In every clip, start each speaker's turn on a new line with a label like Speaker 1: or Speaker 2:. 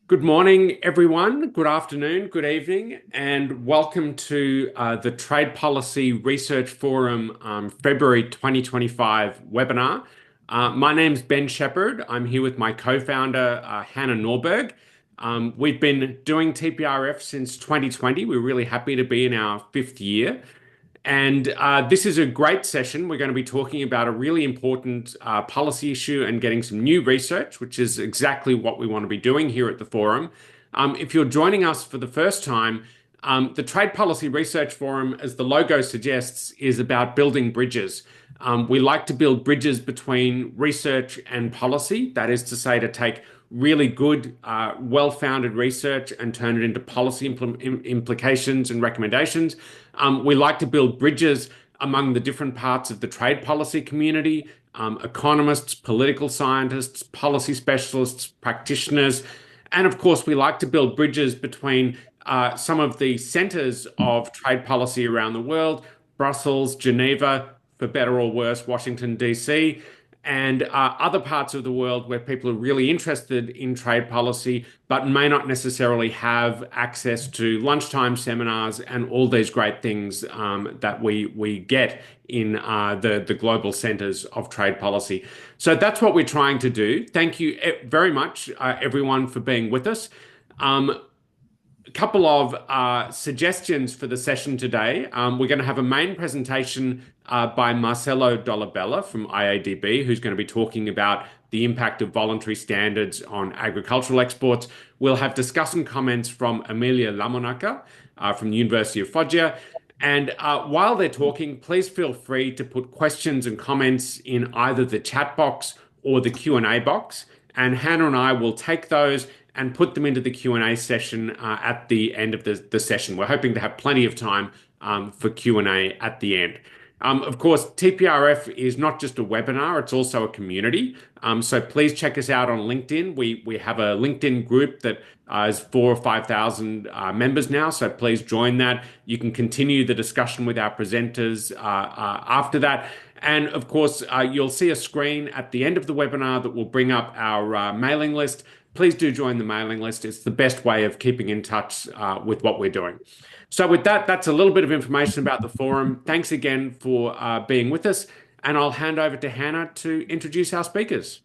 Speaker 1: Good morning, everyone. Good afternoon, good evening, and welcome to the Trade Policy Research Forum February 2025 webinar. My name's Ben Shepherd. I'm here with my co-founder, Hannah Norberg. We've been doing TPRF since 2020. We're really happy to be in our fifth year. And this is a great session. We're going to be talking about a really important policy issue and getting some new research, which is exactly what we want to be doing here at the forum. If you're joining us for the first time, the Trade Policy Research Forum, as the logo suggests, is about building bridges. We like to build bridges between research and policy. That is to say, to take really good, well-founded research and turn it into policy implications and recommendations. We like to build bridges among the different parts of the trade policy community, economists, political scientists, policy specialists, practitioners, and of course, we like to build bridges between some of the centers of trade policy around the world, Brussels, Geneva, for better or worse, Washington, D.C., and other parts of the world where people are really interested in trade policy, but may not necessarily have access to lunchtime seminars and all these great things that we get in the global centers of trade policy. So that's what we're trying to do. Thank you very much, everyone, for being with us. A couple of suggestions for the session today. We're going to have a main presentation by Marcelo Dolabella from IADB, who's going to be talking about the impact of voluntary standards on agricultural exports. We'll have discussion comments from Emilia Lamonaca from the University of Foggia. And while they're talking, please feel free to put questions and comments in either the chat box or the Q&A box. And Hannah and I will take those and put them into the Q&A session at the end of the session. We're hoping to have plenty of time for Q&A at the end. Of course, TPRF is not just a webinar, it's also a community. So please check us out on LinkedIn. We have a LinkedIn group that is 4,000 or 5,000 members now, so please join that. You can continue the discussion with our presenters after that. And of course, you'll see a screen at the end of the webinar that will bring up our mailing list. Please do join the mailing list. It's the best way of keeping in touch with what we're doing. So with that, that's a little bit of information about the forum. Thanks again for being with us. And I'll hand over to Hannah to introduce our speakers.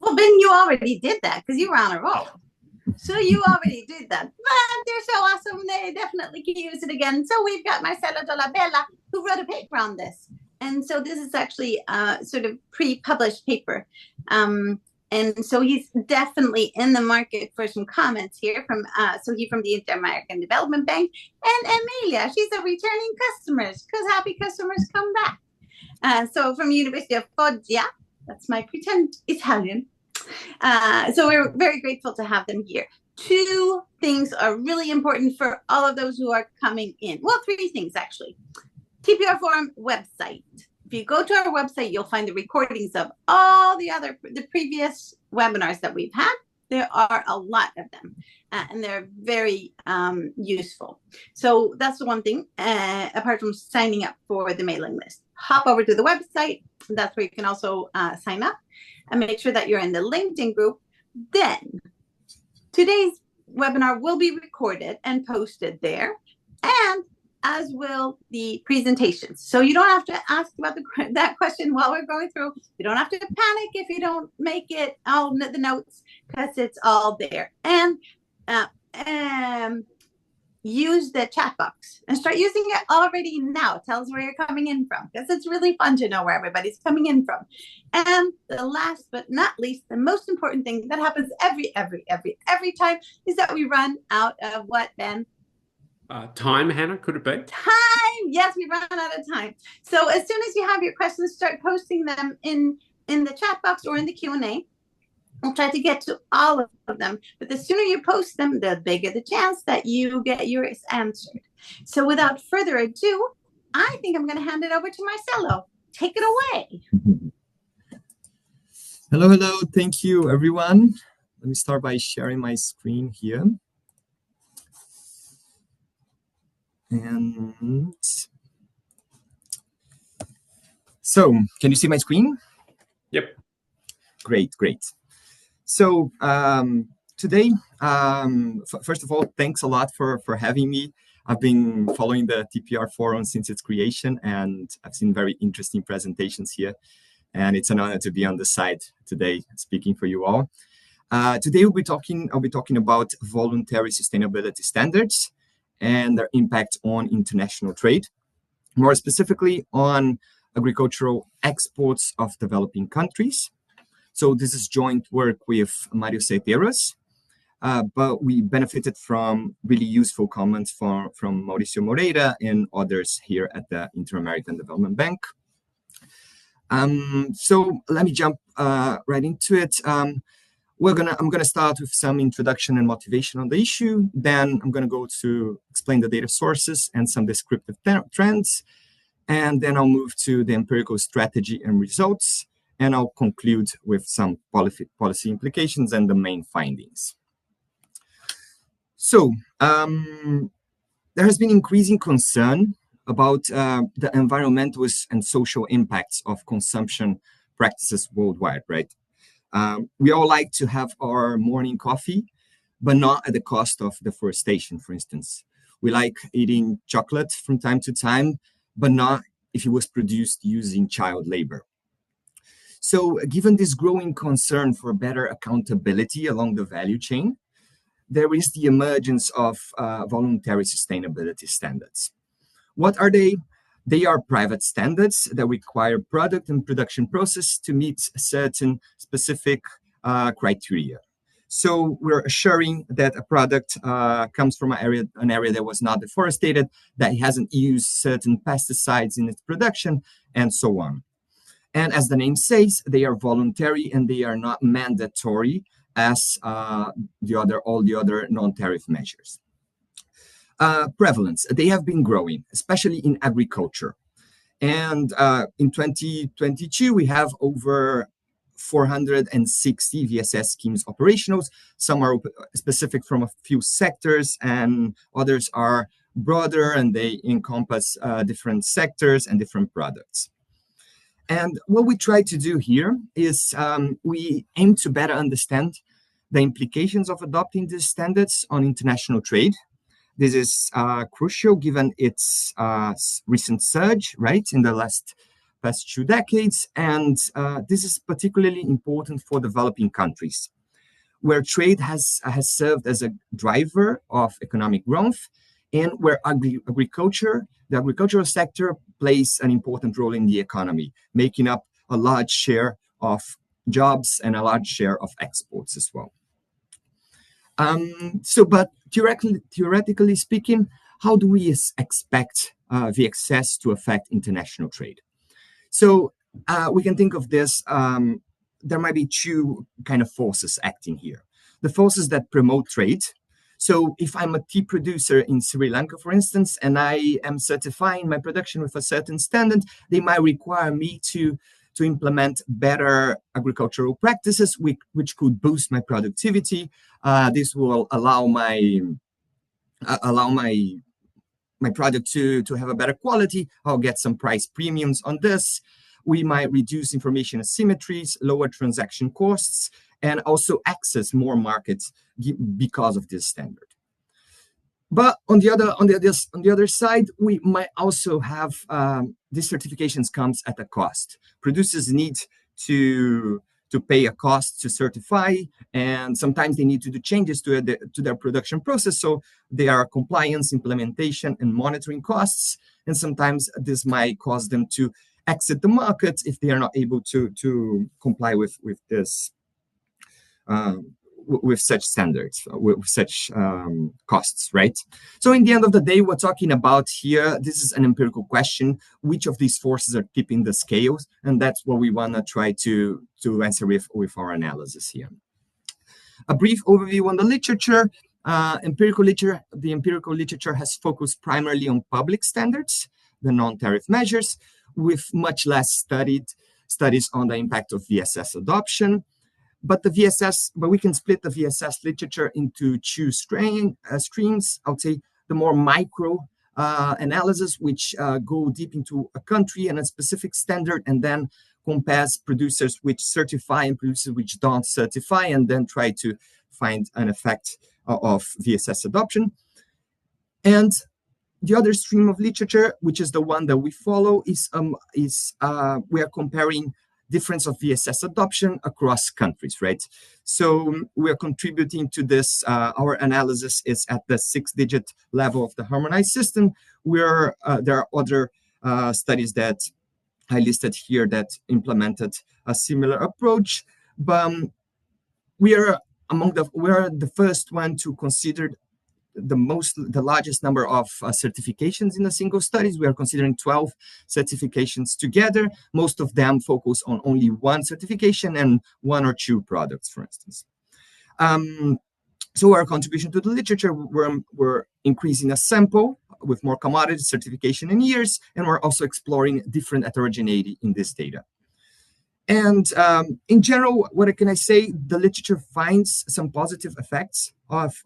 Speaker 2: Well, Ben, you already did that because you were on a roll. So you already did that. But they're so awesome. They definitely can use it again. So we've got Marcelo Dolabella, who wrote a paper on this. And so this is actually a sort of pre-published paper. And so he's definitely in the market for some comments here from he's from the Inter-American Development Bank. And Emilia, she's a returning customer because happy customers come back. So from University of Foggia, that's my pretend Italian. So we're very grateful to have them here. Two things are really important for all of those who are coming in. Well, three things actually. TPR Forum website. If you go to our website, you'll find the recordings of all the previous webinars that we've had. There are a lot of them, and they're very useful. So that's the one thing, apart from signing up for the mailing list. Hop over to the website. That's where you can also sign up and make sure that you're in the LinkedIn group. Then today's webinar will be recorded and posted there, and as will the presentations. So you don't have to ask about that question while we're going through. You don't have to panic if you don't make it all the notes, because it's all there. And use the chat box and start using it already now. Tell us where you're coming in from, because it's really fun to know where everybody's coming in from. And the last but not least, the most important thing that happens every time is that we run out of what, Ben?
Speaker 1: Time, Hannah, could it be?
Speaker 2: Time! Yes, we run out of time. So as soon as you have your questions, start posting them in the chat box or in the Q&A. We'll try to get to all of them. But the sooner you post them, the bigger the chance that you get yours answered. So without further ado, I think I'm going to hand it over to Marcelo. Take it away.
Speaker 3: Hello. Thank you, everyone. Let me start by sharing my screen here. And so, can you see my screen?
Speaker 1: Yep.
Speaker 3: Great. So, today, first of all, thanks a lot for having me. I've been following the TPR forum since its creation, and I've seen very interesting presentations here. And it's an honor to be on the side today, speaking for you all. Today I'll be talking about voluntary sustainability standards and their impact on international trade, more specifically on agricultural exports of developing countries. So this is joint work with Mario Seiteras, but we benefited from really useful comments from Mauricio Moreira and others here at the Inter-American Development Bank. So let me jump right into it. I'm gonna start with some introduction and motivation on the issue. Then I'm gonna go to explain the data sources and some descriptive trends. And then I'll move to the empirical strategy and results. And I'll conclude with some policy implications and the main findings. So there has been increasing concern about the environmental and social impacts of consumption practices worldwide, right? We all like to have our morning coffee, but not at the cost of deforestation, for instance. We like eating chocolate from time to time, but not if it was produced using child labor. So given this growing concern for better accountability along the value chain, there is the emergence of voluntary sustainability standards. What are they? They are private standards that require product and production process to meet certain specific criteria. So we're assuring that a product comes from an area that was not deforested, that it hasn't used certain pesticides in its production, and so on. And as the name says, they are voluntary and they are not mandatory as all the other non-tariff measures. Prevalence, they have been growing, especially in agriculture. And in 2022, we have over 460 VSS schemes operational. Some are specific from a few sectors and others are broader and they encompass different sectors and different products. And what we try to do here is we aim to better understand the implications of adopting these standards on international trade. This is crucial given its recent surge, right, in the past 2 decades. And this is particularly important for developing countries, where trade has served as a driver of economic growth and where the agricultural sector plays an important role in the economy, making up a large share of jobs and a large share of exports as well. But theoretically speaking, how do we expect VXS to affect international trade? So we can think of this, there might be 2 kind of forces acting here. The forces that promote trade. So if I'm a tea producer in Sri Lanka, for instance, and I am certifying my production with a certain standard, they might require me to implement better agricultural practices, which could boost my productivity. This will allow my product to have a better quality. I'll get some price premiums on this. We might reduce information asymmetries, lower transaction costs, and also access more markets because of this standard. But on the other side, we might also have these certifications comes at a cost. Producers need to pay a cost to certify, and sometimes they need to do changes to their production process. So there are compliance, implementation, and monitoring costs, and sometimes this might cause them to exit the market if they are not able to comply with this. With such standards, with such costs, right? So in the end of the day, we're talking about here, this is an empirical question, which of these forces are tipping the scales? And that's what we want to try to answer with our analysis here. A brief overview on the literature. The empirical literature has focused primarily on public standards, the non-tariff measures, with much less studies on the impact of VSS adoption. But we can split the VSS literature into 2 streams. I would say the more micro analysis, which go deep into a country and a specific standard, and then compares producers which certify and producers which don't certify, and then try to find an effect of VSS adoption. And the other stream of literature, which is the one that we follow, is we are comparing difference of VSS adoption across countries, right? So we are contributing to this. Our analysis is at the 6-digit level of the harmonized system, where there are other studies that I listed here that implemented a similar approach. But we are the first one to consider the largest number of certifications in a single studies. We are considering 12 certifications together. Most of them focus on only one certification and 1 or 2 products, for instance. So our contribution to the literature, we're increasing a sample with more commodity certification in years, and we're also exploring different heterogeneity in this data. And in general, what can I say? The literature finds some positive effects of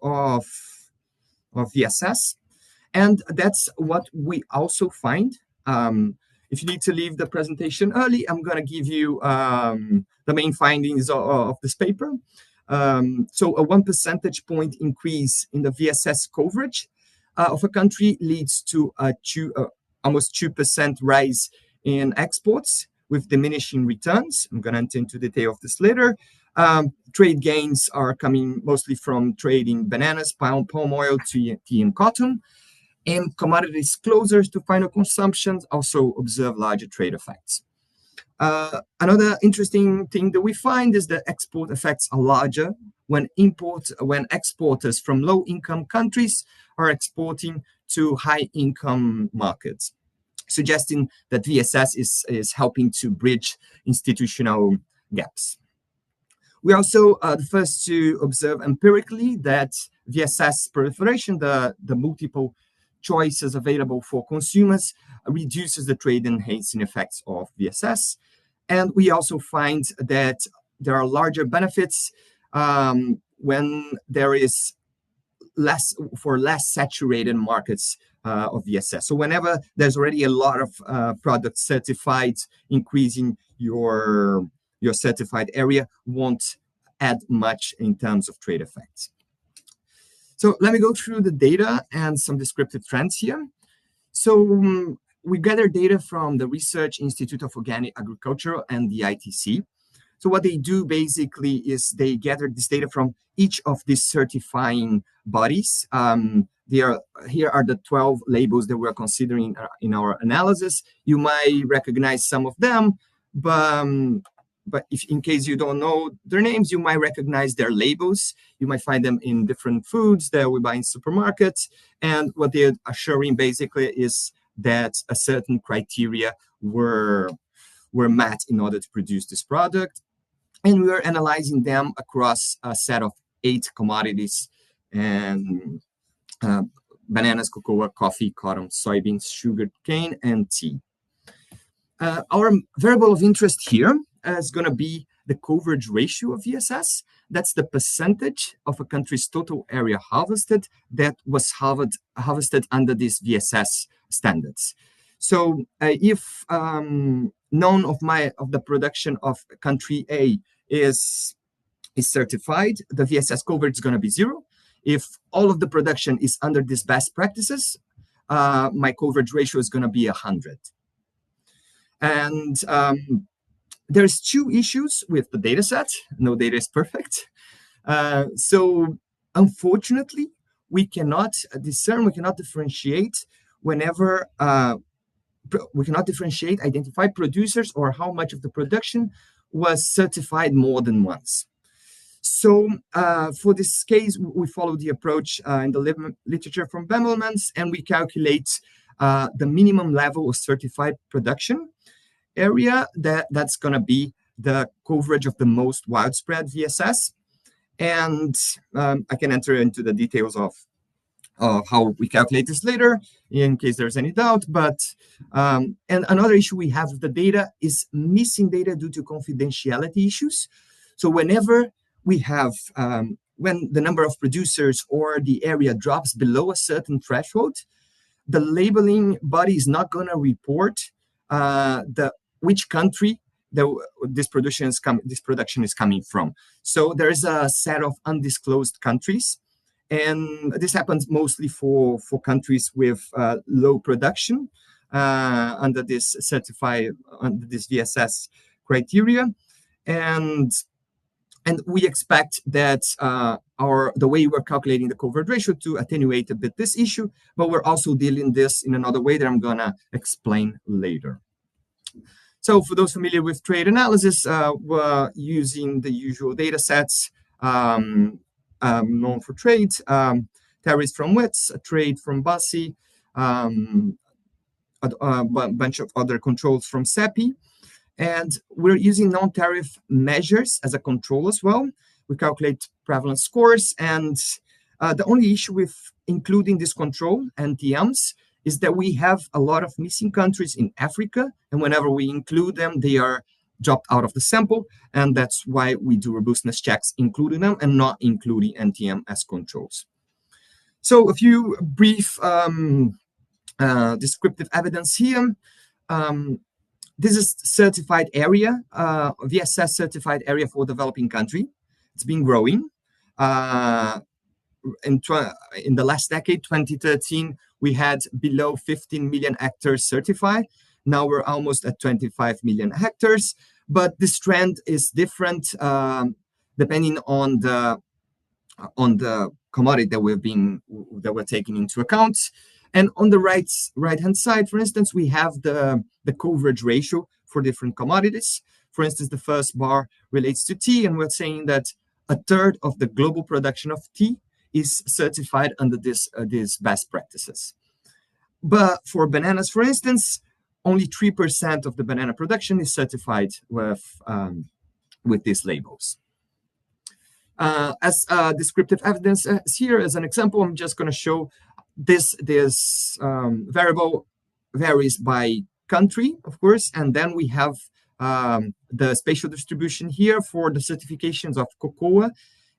Speaker 3: VSS, and that's what we also find. If you need to leave the presentation early, I'm going to give you the main findings of this paper. So a 1 percentage point increase in the VSS coverage of a country leads to a almost 2% rise in exports with diminishing returns. I'm going to enter into detail of this later. Trade gains are coming mostly from trading bananas, palm oil, tea, and cotton. And commodities closer to final consumption also observe larger trade effects. Another interesting thing that we find is that export effects are larger when exporters from low-income countries are exporting to high-income markets, suggesting that VSS is helping to bridge institutional gaps. We're also the first to observe empirically that VSS proliferation, the multiple choices available for consumers, reduces the trade enhancing effects of VSS. And we also find that there are larger benefits when there is less saturated markets of VSS. So whenever there's already a lot of products certified, increasing your certified area won't add much in terms of trade effects. So let me go through the data and some descriptive trends here. So we gather data from the Research Institute of Organic Agriculture and the ITC. So what they do basically is they gather this data from each of these certifying bodies. Here are the 12 labels that we're considering in our analysis. You might recognize some of them, but if in case you don't know their names, you might recognize their labels. You might find them in different foods that we buy in supermarkets. And what they're assuring basically is that a certain criteria were met in order to produce this product. And we are analyzing them across a set of 8 commodities, and bananas, cocoa, coffee, cotton, soybeans, sugar cane, and tea. Our variable of interest here is going to be the coverage ratio of VSS. That's the percentage of a country's total area harvested that was harvested under these VSS standards. So if none of the production of country A is certified, the VSS coverage is going to be 0. If all of the production is under these best practices, my coverage ratio is going to be 100. And there's 2 issues with the data set. No data is perfect. So unfortunately, we cannot discern, we cannot differentiate whenever identify producers or how much of the production was certified more than once. So for this case, we follow the approach in the literature from Bemelmans, and we calculate the minimum level of certified production area that's going to be the coverage of the most widespread VSS. And I can enter into the details of how we calculate this later in case there's any doubt. But and another issue we have with the data is missing data due to confidentiality issues. So whenever we have when the number of producers or the area drops below a certain threshold, the labeling body is not going to report which country this production is coming from. So there is a set of undisclosed countries, and this happens mostly for countries with low production under this VSS criteria, and we expect that the way we're calculating the coverage ratio to attenuate a bit this issue, but we're also dealing this in another way that I'm gonna explain later. So for those familiar with trade analysis, we're using the usual data sets known for trade, tariffs from WITS, trade from BASI, a bunch of other controls from CEPI. And we're using non-tariff measures as a control as well. We calculate prevalence scores. And the only issue with including this control, NTMs, is that we have a lot of missing countries in Africa. And whenever we include them, they are dropped out of the sample. And that's why we do robustness checks, including them and not including NTM as controls. So a few brief descriptive evidence here. This is certified area, VSS certified area for developing country. It's been growing. In the last decade, 2013, we had below 15 million hectares certified. Now we're almost at 25 million hectares. But this trend is different depending on the commodity that we're taking into account. And on the right-hand side, for instance, we have the coverage ratio for different commodities. For instance, the first bar relates to tea, and we're saying that a third of the global production of tea is certified under these best practices. But for bananas, for instance, only 3% of the banana production is certified with these labels. As descriptive evidence here, as an example, I'm just going to show this variable varies by country, of course, and then we have the spatial distribution here for the certifications of cocoa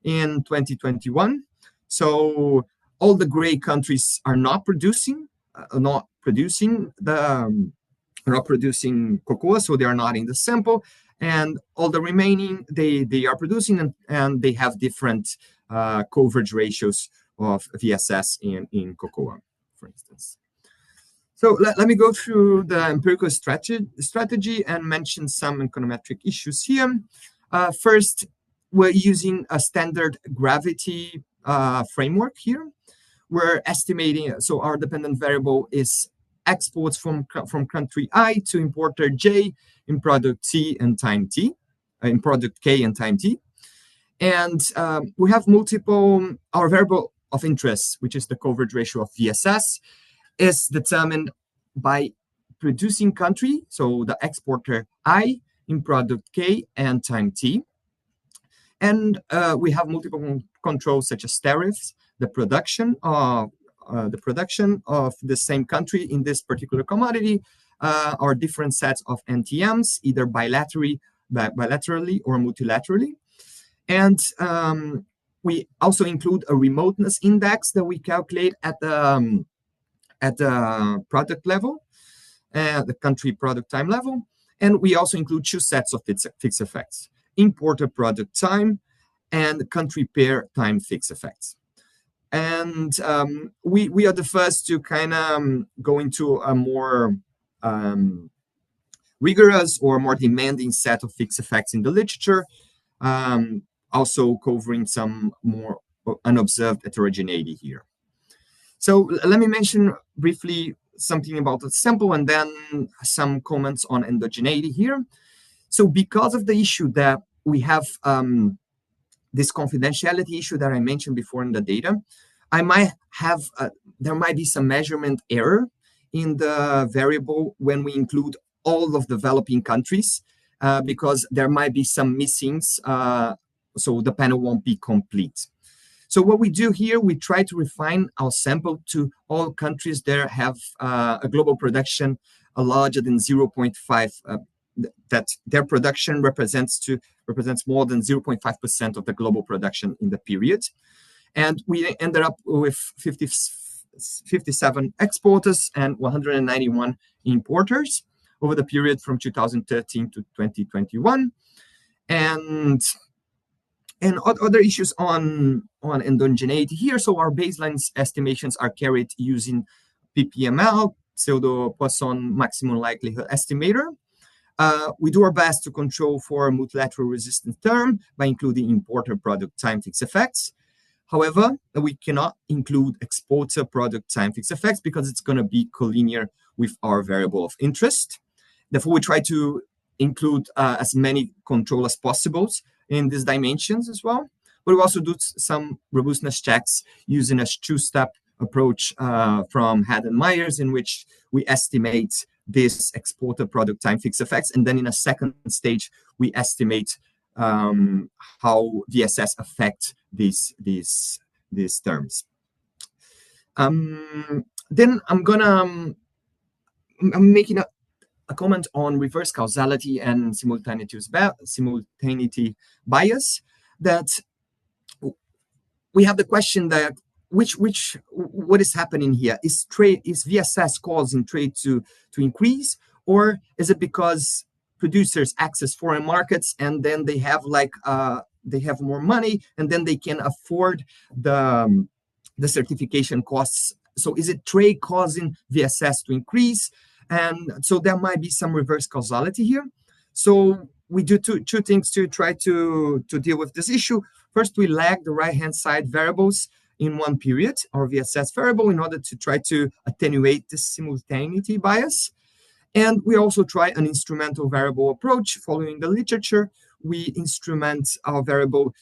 Speaker 3: in 2021. So all the gray countries are not producing cocoa, so they are not in the sample, and all the remaining they are producing, and they have different coverage ratios of VSS in cocoa, for instance. So let me go through the empirical strategy and mention some econometric issues here. First, we're using a standard gravity framework here. We're estimating, so our dependent variable is exports from country I to importer J in product T and time T, in product K and time T. And we have multiple, our variable of interest, which is the coverage ratio of VSS, is determined by producing country, so the exporter I in product K and time T. And we have multiple controls such as tariffs, the production of the same country in this particular commodity, or different sets of NTMs, either bilaterally or multilaterally. And we also include a remoteness index that we calculate at the product level, the country product time level. And we also include two sets of fixed effects: importer product time and country pair time fixed effects. And we are the first to kind of go into a more rigorous or more demanding set of fixed effects in the literature, also covering some more unobserved heterogeneity here. So let me mention briefly something about the sample and then some comments on endogeneity here. So because of the issue that we have this confidentiality issue that I mentioned before in the data, I might have, there might be some measurement error in the variable when we include all of developing countries, because there might be some missings, so the panel won't be complete. So what we do here, we try to refine our sample to all countries that have a global production larger than 0.5, that their production represents more than 0.5% of the global production in the period. And we ended up with 57 exporters and 191 importers. over the period from 2013 to 2021. And other issues on endogeneity here. So our baseline estimations are carried using PPML, pseudo-Poisson maximum likelihood estimator. We do our best to control for multilateral resistance term by including importer product time fixed effects. However, we cannot include exporter product time fixed effects because it's going to be collinear with our variable of interest. Therefore, we try to include as many control as possible in these dimensions as well. But we also do some robustness checks using a two-step approach from Head and Myers, in which we estimate this exporter product time fixed effects. And then in a second stage, we estimate how VSS affect these terms. Then I'm making a comment on reverse causality and simultaneity bias. That we have the question that what is happening here? Is VSS causing trade to increase, or is it because producers access foreign markets and then they have they have more money and then they can afford the certification costs? So is it trade causing VSS to increase? And so there might be some reverse causality here. So we do two things to try to deal with this issue. First, we lag the right-hand side variables in one period, our VSS variable, in order to try to attenuate this simultaneity bias. And we also try an instrumental variable approach. Following the literature, we instrument our variable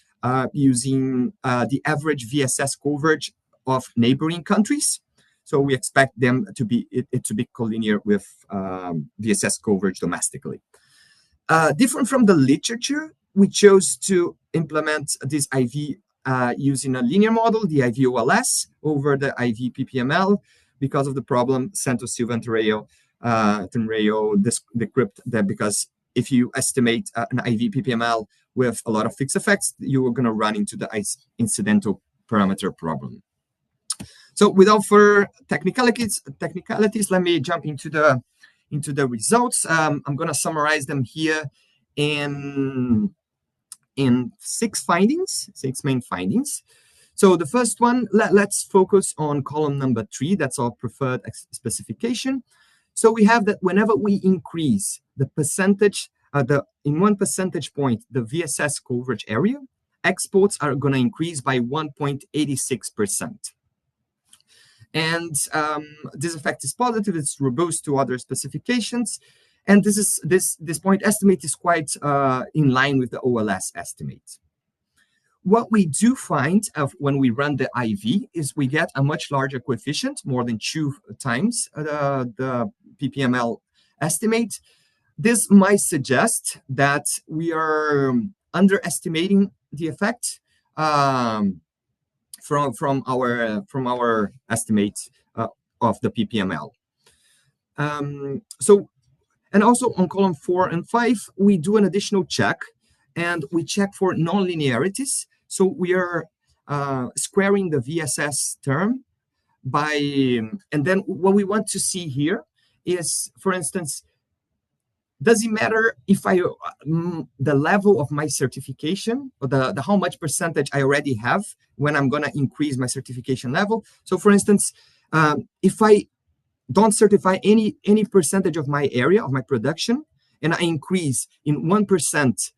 Speaker 3: using the average VSS coverage of neighboring countries. So we expect them to be collinear with VSS coverage domestically. Different from the literature, we chose to implement this IV using a linear model, the IV-OLS, over the IV PPML, because of the problem Santos, Silva, and Tenreyo decrypt that, because if you estimate an IV PPML with a lot of fixed effects, you are going to run into the incidental parameter problem. So without further technicalities, let me jump into the results. I'm going to summarize them here in six main findings. So the first one, let's focus on column number 3. That's our preferred specification. So we have that whenever we increase the percentage, in 1 percentage point, the VSS coverage area, exports are going to increase by 1.86%. And this effect is positive. It's robust to other specifications. And this point estimate is quite in line with the OLS estimate. What we do find when we run the IV is we get a much larger coefficient, more than 2 times the PPML estimate. This might suggest that we are underestimating the effect from our estimate of the PPML. And also on column 4 and 5, we do an additional check, and we check for non-linearities. So we are squaring the VSS term by, and then what we want to see here is, for instance, does it matter if the level of my certification, or the how much percentage I already have when I'm going to increase my certification level? So for instance, if I don't certify any percentage of my area, of my production, and I increase in 1 percentage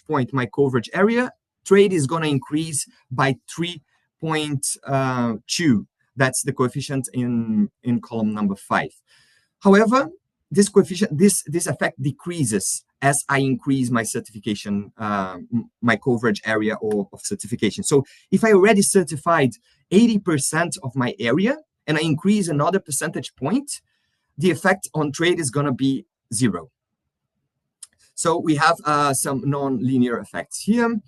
Speaker 3: point my coverage area, trade is going to increase by 3.2. That's the coefficient in column number 5. However, this coefficient, this effect decreases as I increase my certification, my coverage area of certification. So if I already certified 80% of my area and I increase another percentage point, the effect on trade is going to be 0. So we have some non-linear effects here.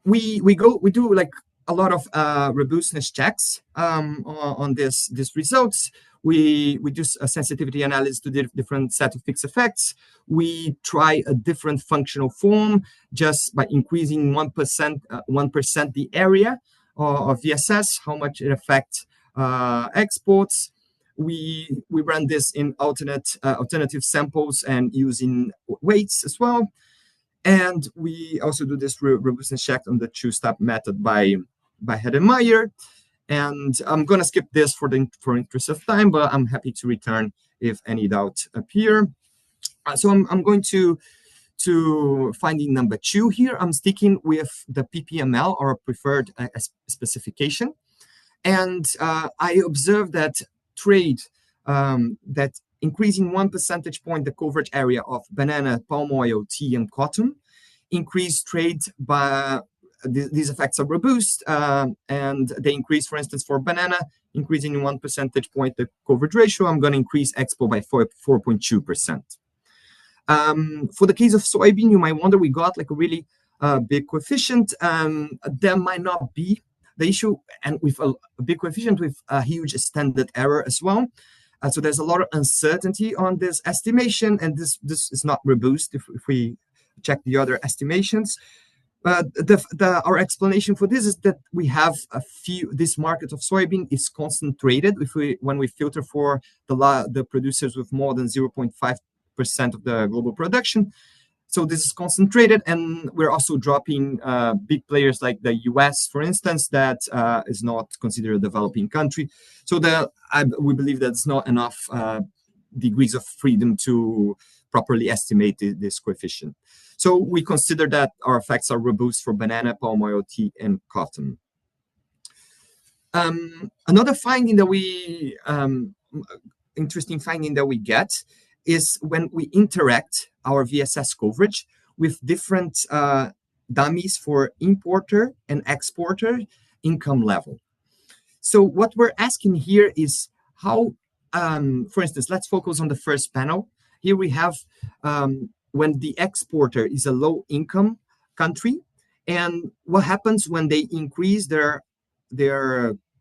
Speaker 3: We do like a lot of robustness checks on these results. We do a sensitivity analysis to the different set of fixed effects. We try a different functional form just by increasing 1% the area of VSS, how much it affects exports. we run this in alternative samples and using weights as well. And we also do this robustness check on the two-step method by Hedemeyer. And I'm going to skip this for interest of time, but I'm happy to return if any doubts appear. So I'm going to finding number 2 here. I'm sticking with the PPML, or preferred specification. And I observed that trade, that increasing 1 percentage point the coverage area of banana, palm oil, tea, and cotton, increased trade by these effects are robust, and they increase, for instance, for banana, increasing 1 percentage point the coverage ratio. I'm going to increase expo by 4.2%. For the case of soybean, you might wonder, we got like a really big coefficient. There might not be the issue, and with a big coefficient with a huge standard error as well. So there's a lot of uncertainty on this estimation, and this is not robust if we check the other estimations. Our explanation for this is that we have this market of soybean is concentrated when we filter for the producers with more than 0.5% of the global production. So this is concentrated, and we're also dropping big players like the US, for instance, that is not considered a developing country. So we believe that's not enough degrees of freedom to properly estimate this coefficient. So we consider that our effects are robust for banana, palm oil, tea, and cotton. Another finding that interesting finding that we get is when we interact our VSS coverage with different dummies for importer and exporter income level. So what we're asking here is how, for instance, let's focus on the first panel. Here we have when the exporter is a low income country, and what happens when they increase their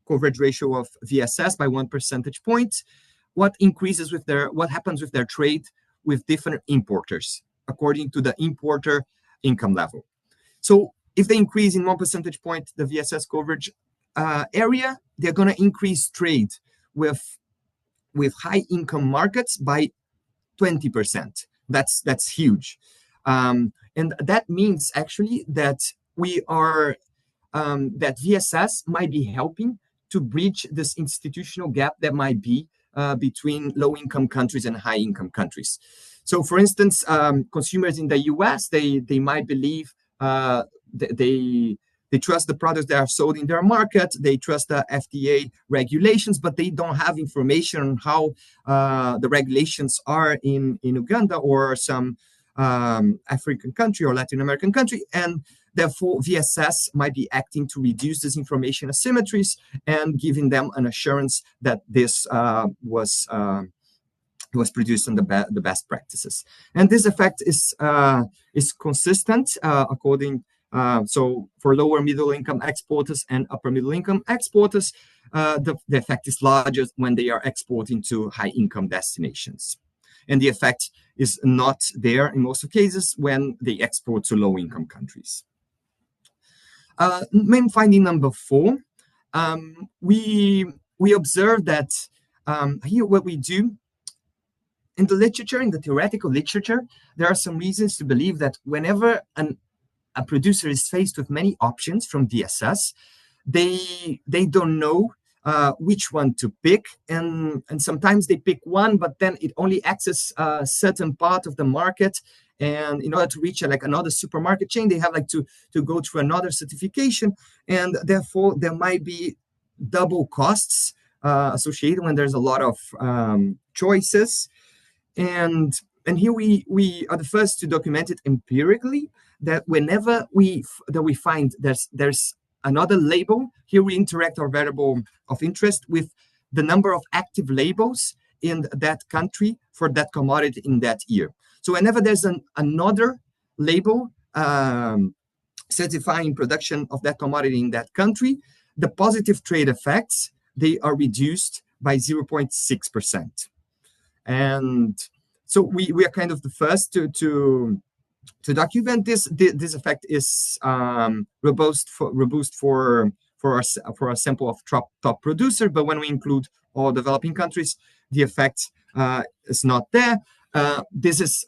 Speaker 3: coverage ratio of VSS by 1 percentage point. What happens with their trade with different importers according to the importer income level. So if they increase in 1 percentage point the VSS coverage area, they're going to increase trade with high income markets by 20%. That's huge, and that means actually that that VSS might be helping to bridge this institutional gap that might be between low-income countries and high-income countries. So, for instance, consumers in the US, they might believe they trust the products that are sold in their market, they trust the FDA regulations, but they don't have information on how the regulations are in Uganda or some African country or Latin American country, and therefore VSS might be acting to reduce this information asymmetries and giving them an assurance that this was produced on the best practices. And this effect is consistent according. So for lower middle income exporters and upper middle income exporters, the effect is larger when they are exporting to high income destinations. And the effect is not there in most cases when they export to low income countries. Main finding number 4, we observe that here what we do in the literature, in the theoretical literature, there are some reasons to believe that whenever a producer is faced with many options from VSS, they don't know which one to pick, and sometimes they pick one, but then it only accesses a certain part of the market, and in order to reach another supermarket chain, they have to go through another certification, and therefore there might be double costs associated when there's a lot of choices. And here we are the first to document it empirically, that whenever we find there's another label, here we interact our variable of interest with the number of active labels in that country for that commodity in that year. So whenever there's another label certifying production of that commodity in that country, the positive trade effects, they are reduced by 0.6%. And so we are kind of the first to document this. This effect is robust for for a sample of top producer, but when we include all developing countries, the effect is not there. This is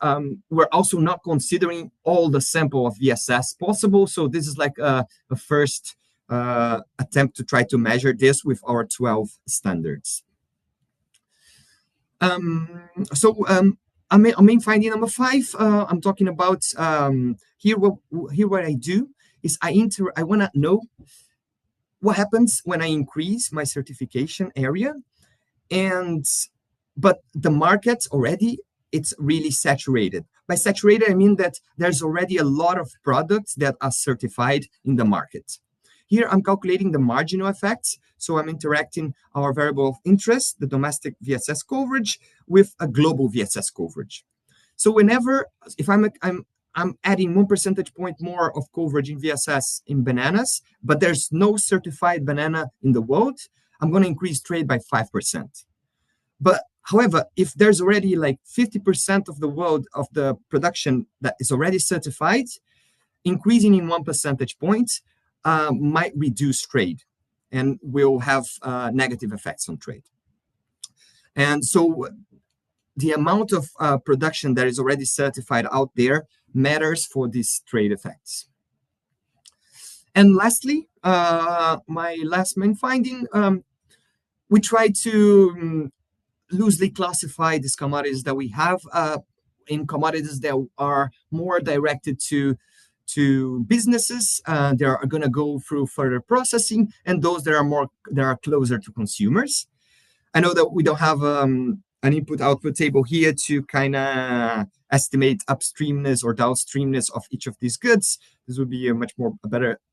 Speaker 3: we're also not considering all the sample of VSS possible. So this is like a first attempt to try to measure this with our 12 standards. Our main finding number 5, I'm talking about here. What I do is I want to know what happens when I increase my certification area, but the market already, it's really saturated. By saturated, I mean that there's already a lot of products that are certified in the market. Here, I'm calculating the marginal effects. So I'm interacting our variable of interest, the domestic VSS coverage, with a global VSS coverage. So if I'm adding 1 percentage point more of coverage in VSS in bananas, but there's no certified banana in the world, I'm going to increase trade by 5%. But however, if there's already like 50% of the world of the production that is already certified, increasing in 1 percentage point might reduce trade and will have negative effects on trade. And so the amount of production that is already certified out there matters for these trade effects. And lastly, my last main finding, we try to loosely classify these commodities that we have in commodities that are more directed to businesses. They are going to go through further processing, and those that are closer to consumers. I know that we don't have an input-output table here to kind of estimate upstreamness or downstreamness of each of these goods. This would be a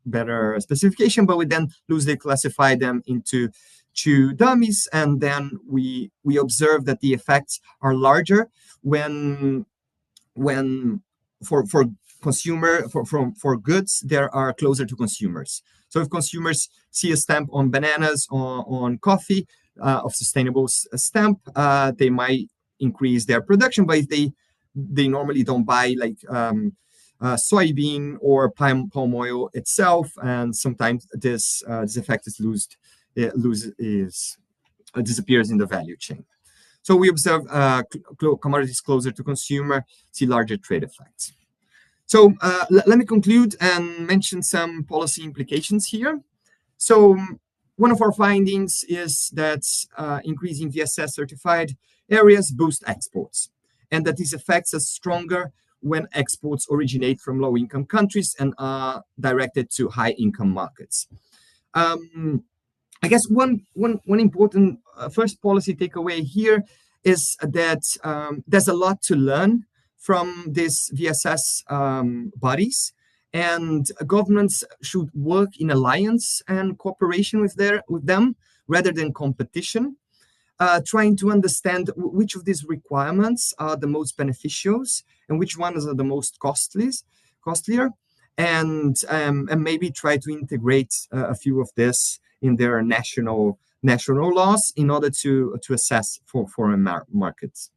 Speaker 3: better specification, but we then loosely classify them into 2 dummies, and then we observe that the effects are larger when for goods that are closer to consumers. So if consumers see a stamp on bananas or on coffee of sustainable stamp, they might increase their production. But if they normally don't buy like soybean or palm oil itself, and sometimes this effect disappears in the value chain. So we observe commodities closer to consumer see larger trade effects. So let me conclude and mention some policy implications here. So one of our findings is that increasing VSS certified areas boost exports, and that these effects are stronger when exports originate from low-income countries and are directed to high-income markets. I guess one important first policy takeaway here is that there's a lot to learn from these VSS bodies, and governments should work in alliance and cooperation with them rather than competition, trying to understand which of these requirements are the most beneficial and which ones are the most costlier, and maybe try to integrate a few of this in their national laws in order to assess for foreign markets.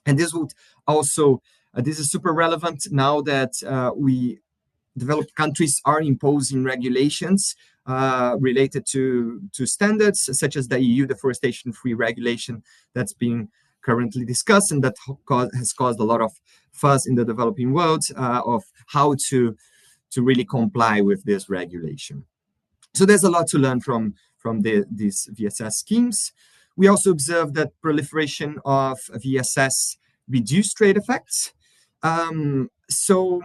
Speaker 3: And this would also this is super relevant now that developed countries are imposing regulations related to standards, such as the EU deforestation-free regulation that's being currently discussed, and that has caused a lot of fuss in the developing world of how to really comply with this regulation. So there's a lot to learn from these VSS schemes. We also observe that proliferation of VSS reduce trade effects. So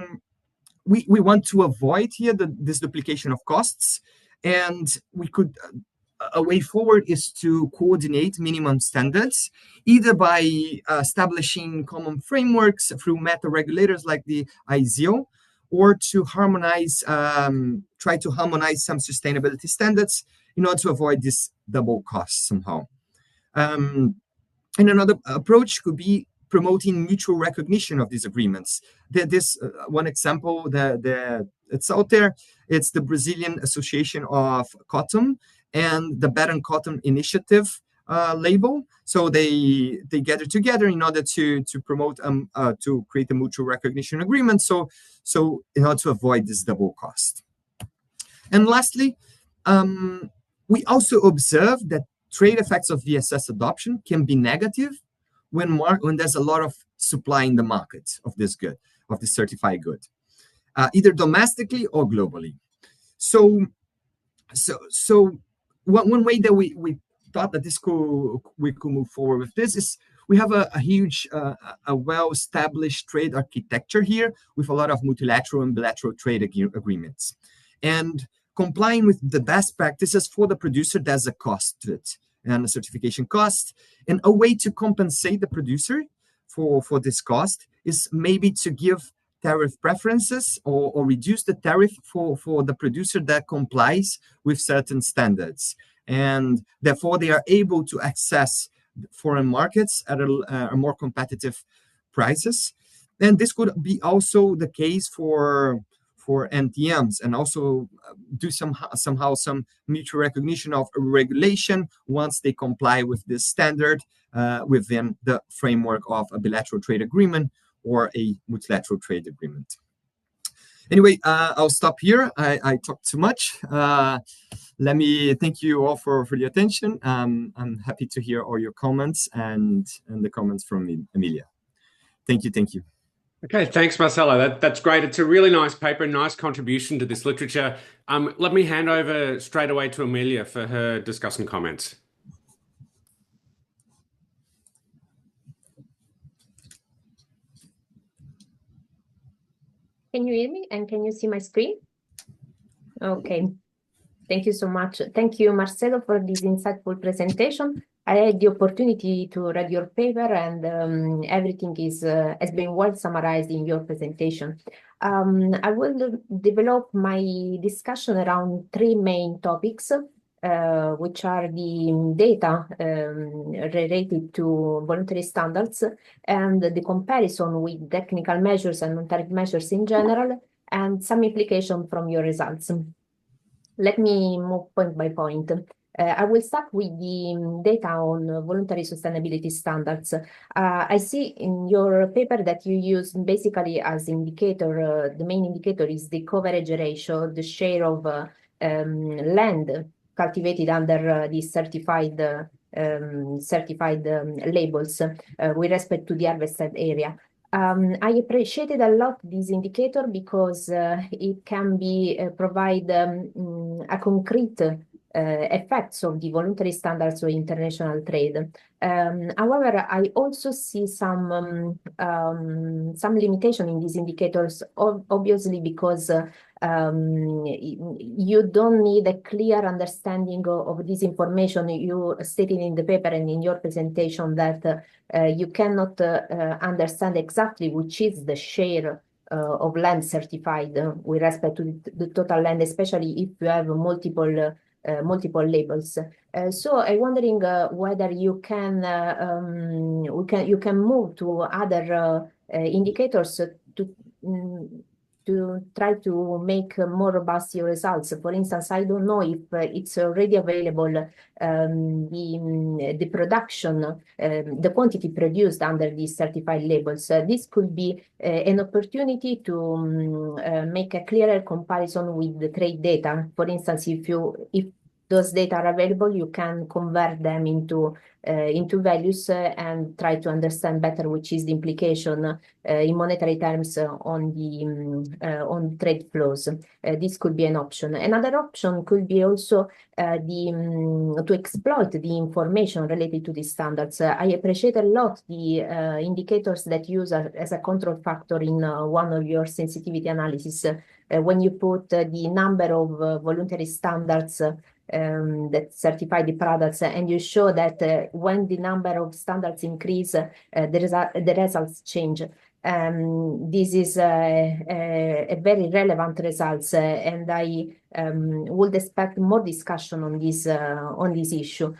Speaker 3: we want to avoid here this duplication of costs, and a way forward is to coordinate minimum standards, either by establishing common frameworks through meta regulators like the ISO, or to try to harmonize some sustainability standards in order to avoid this double cost somehow. And another approach could be promoting mutual recognition of these agreements. This one example that it's out there, it's the Brazilian Association of Cotton and the Better Cotton Initiative label. So they gather together in order to promote to create a mutual recognition agreement. So in order to avoid this double cost. And lastly, We also observe that trade effects of VSS adoption can be negative when there's a lot of supply in the market of this good, of this certified good, either domestically or globally. So one way that we thought that we could move forward with this is we have a huge, a well-established trade architecture here with a lot of multilateral and bilateral trade agreements. And complying with the best practices for the producer, there's a cost to it, and a certification cost. And a way to compensate the producer for this cost is maybe to give tariff preferences or reduce the tariff for the producer that complies with certain standards. And therefore, they are able to access foreign markets at a more competitive prices. And this could be also the case for NTMs, and also do somehow some mutual recognition of regulation once they comply with this standard within the framework of a bilateral trade agreement or a multilateral trade agreement. Anyway, I'll stop here. I talked too much. Let me thank you all for the attention. I'm happy to hear all your comments and the comments from Emilia. Thank you.
Speaker 1: Okay, thanks, Marcelo. That's great. It's a really nice paper, nice contribution to this literature. Let me hand over straight away to Emilia for her discussion comments.
Speaker 4: Can you hear me and can you see my screen? Okay, thank you so much. Thank you, Marcelo, for this insightful presentation. I had the opportunity to read your paper, and everything has been well summarized in your presentation. I will develop my discussion around three main topics, which are the data related to voluntary standards and the comparison with technical measures and non-tariff measures in general, and some implication from your results. Let me move point by point. I will start with the data on voluntary sustainability standards. I see in your paper that you use basically as indicator, the main indicator is the coverage ratio, the share of land cultivated under the certified labels with respect to the harvested area. I appreciated a lot this indicator because it can be provide a concrete effects of the voluntary standards of international trade. However, I also see some limitation in these indicators, obviously because you don't need a clear understanding of this information. You stated in the paper and in your presentation that you cannot understand exactly which is the share of land certified with respect to the total land, especially if you have multiple labels. So I'm wondering whether you can move to other indicators to try to make more robust your results. For instance, I don't know if it's already available, the production, the quantity produced under these certified labels. This could be an opportunity to make a clearer comparison with the trade data. For instance, if those data are available, you can convert them into values and try to understand better which is the implication in monetary terms on trade flows. This could be an option. Another option could be also to exploit the information related to these standards. I appreciate a lot the indicators that you use as a control factor in one of your sensitivity analysis. When you put the number of voluntary standards that certify the products, and you show that when the number of standards increase, the results change. This is a very relevant results, and I would expect more discussion on this issue.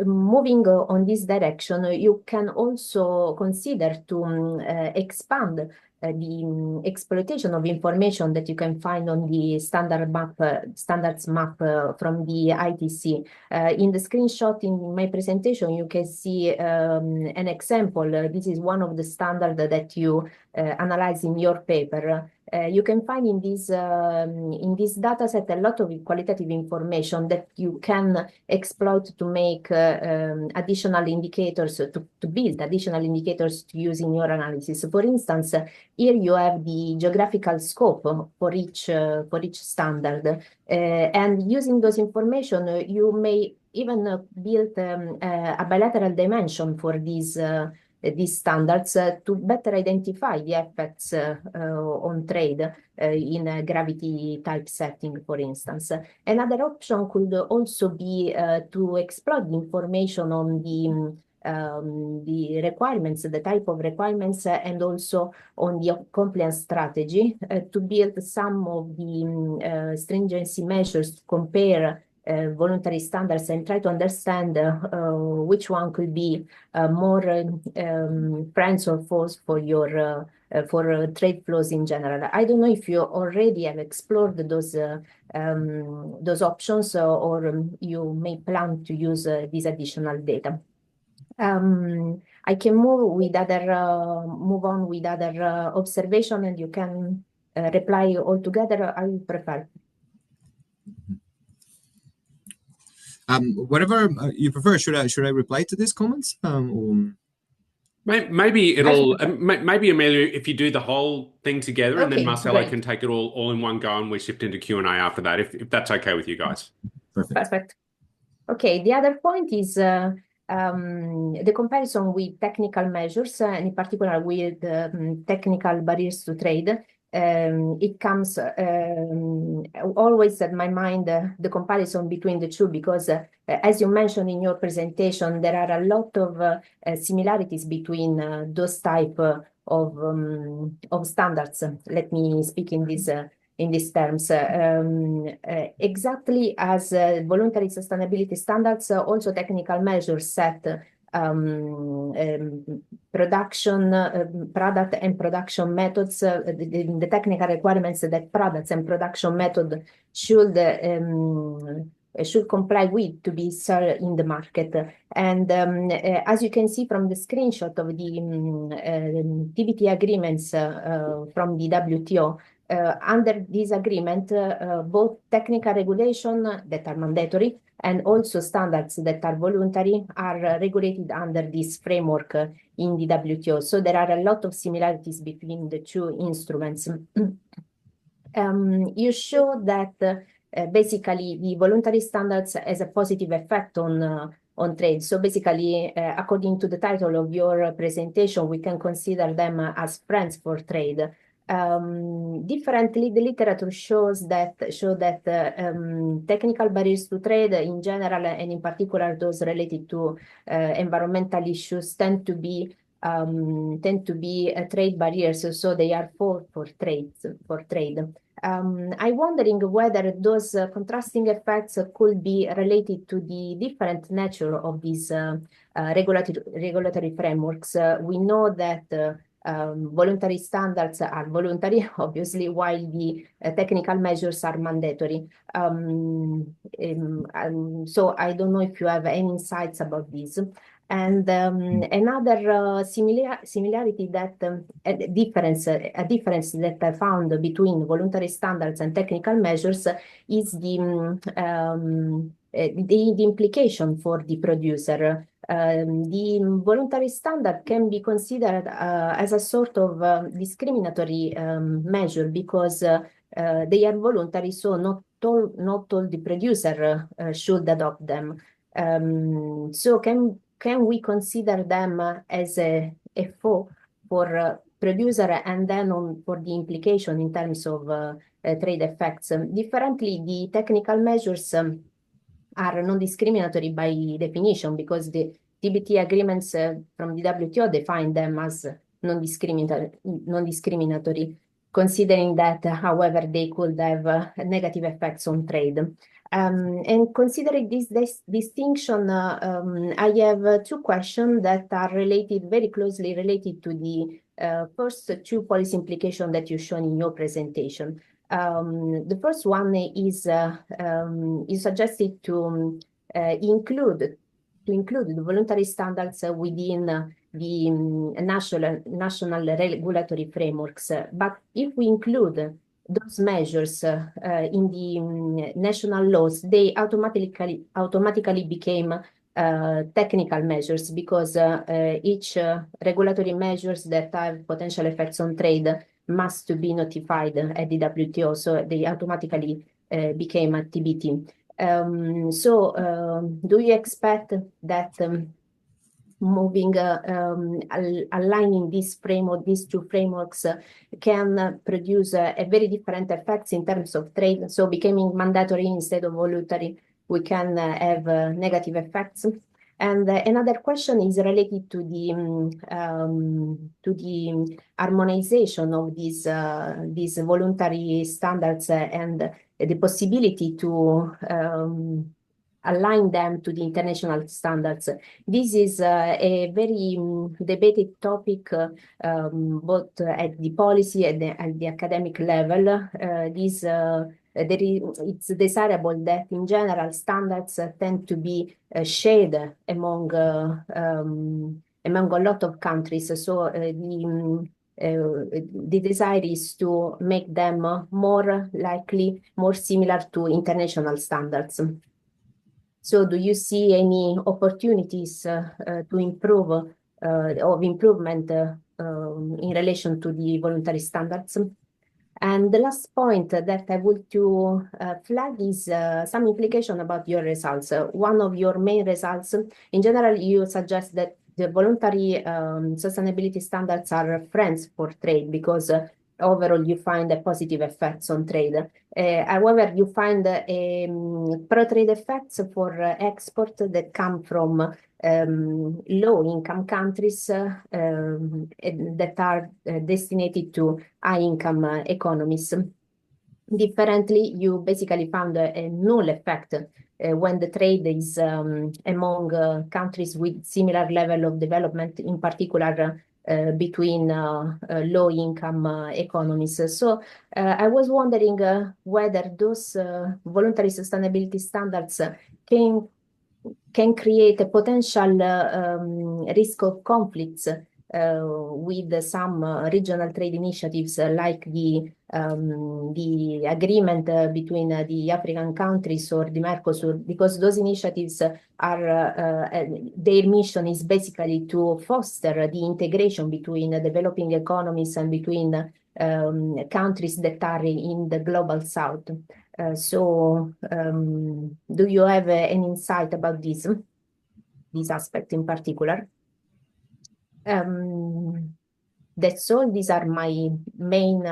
Speaker 4: Moving on this direction, you can also consider to expand the exploitation of information that you can find on the standards map from the ITC. In the screenshot in my presentation, you can see an example. This is one of the standards that you analyzed in your paper. You can find in this data set a lot of qualitative information that you can exploit to make additional indicators, to build additional indicators to use in your analysis. For instance, here you have the geographical scope for each standard. And using those information, you may even build a bilateral dimension for these standards to better identify the effects on trade in a gravity type setting, for instance. Another option could also be to explore the information on the requirements, the type of requirements, and also on the compliance strategy to build some of the stringency measures to compare voluntary standards and try to understand which one could be more friends or foes for your for trade flows in general. I don't know if you already have explored those options or you may plan to use this additional data. I can move on with other observation, and you can reply all together. I will prefer.
Speaker 3: Whatever you prefer. Should I reply to these comments?
Speaker 1: Maybe maybe Emilia, if you do the whole thing together, and then Marcelo
Speaker 4: great.
Speaker 1: can take it all in one go, and we shift into Q&A after that, if that's okay with you guys.
Speaker 4: Perfect. Okay, the other point is the comparison with technical measures, and in particular with technical barriers to trade. It comes always at my mind, the comparison between the two, because as you mentioned in your presentation, there are a lot of similarities between those type of standards. Let me speak in these terms. Exactly as voluntary sustainability standards, also technical measures set production, product and production methods, the technical requirements that products and production method should comply with to be sold in the market. And as you can see from the screenshot of the TBT agreements from the WTO, under this agreement, both technical regulation that are mandatory and also standards that are voluntary are regulated under this framework in the WTO. So there are a lot of similarities between the two instruments. You show that basically the voluntary standards has a positive effect on trade. So basically, according to the title of your presentation, we can consider them as friends for trade. Differently, the literature shows that technical barriers to trade in general, and in particular those related to environmental issues, tend to be trade barriers, so they are for trade. I'm wondering whether those contrasting effects could be related to the different nature of these regulatory frameworks. We know that voluntary standards are voluntary, obviously, while the technical measures are mandatory. So I don't know if you have any insights about this. And another similarity that a difference that I found between voluntary standards and technical measures is the implication for the producer. The voluntary standard can be considered as a sort of discriminatory measure because they are voluntary, so not all the producer should adopt them. So can we consider them as a foe for producer, and then for the implication in terms of trade effects? Differently, the technical measures are non-discriminatory by definition, because the TBT agreements from the WTO define them as non-discriminatory, considering that, however, they could have negative effects on trade. And considering this distinction, I have two questions that are very closely related to the first two policy implications that you've shown in your presentation. The first one is suggested to include the voluntary standards within the national regulatory frameworks. But if we include those measures in the national laws, they automatically became technical measures, because each regulatory measures that have potential effects on trade must to be notified at the WTO, so they automatically became a TBT. Do you expect that moving, aligning these two frameworks can produce a very different effects in terms of trade? So becoming mandatory instead of voluntary, we can have negative effects. And another question is related to the harmonization of these voluntary standards and the possibility to align them to the international standards. This is a very debated topic, both at the policy and at the academic level. It's desirable that in general standards tend to be shared among a lot of countries. So the desire is to make them more likely, more similar to international standards. So do you see any opportunities to improve of improvement in relation to the voluntary standards? And the last point that I would to flag is some implication about your results. One of your main results, in general, you suggest that the voluntary sustainability standards are friends for trade, because overall you find a positive effects on trade. However, you find pro-trade effects for export that come from low-income countries that are destined to high-income economies. Differently, you basically found a null effect when the trade is among countries with similar level of development, in particular between low-income economies. So I was wondering whether those voluntary sustainability standards can create a potential risk of conflicts with some regional trade initiatives, like the agreement between the African countries or the Mercosur, because those initiatives are their mission is basically to foster the integration between developing economies and between countries that are in the global south. Do you have any insight about this aspect in particular? That's all. These are my main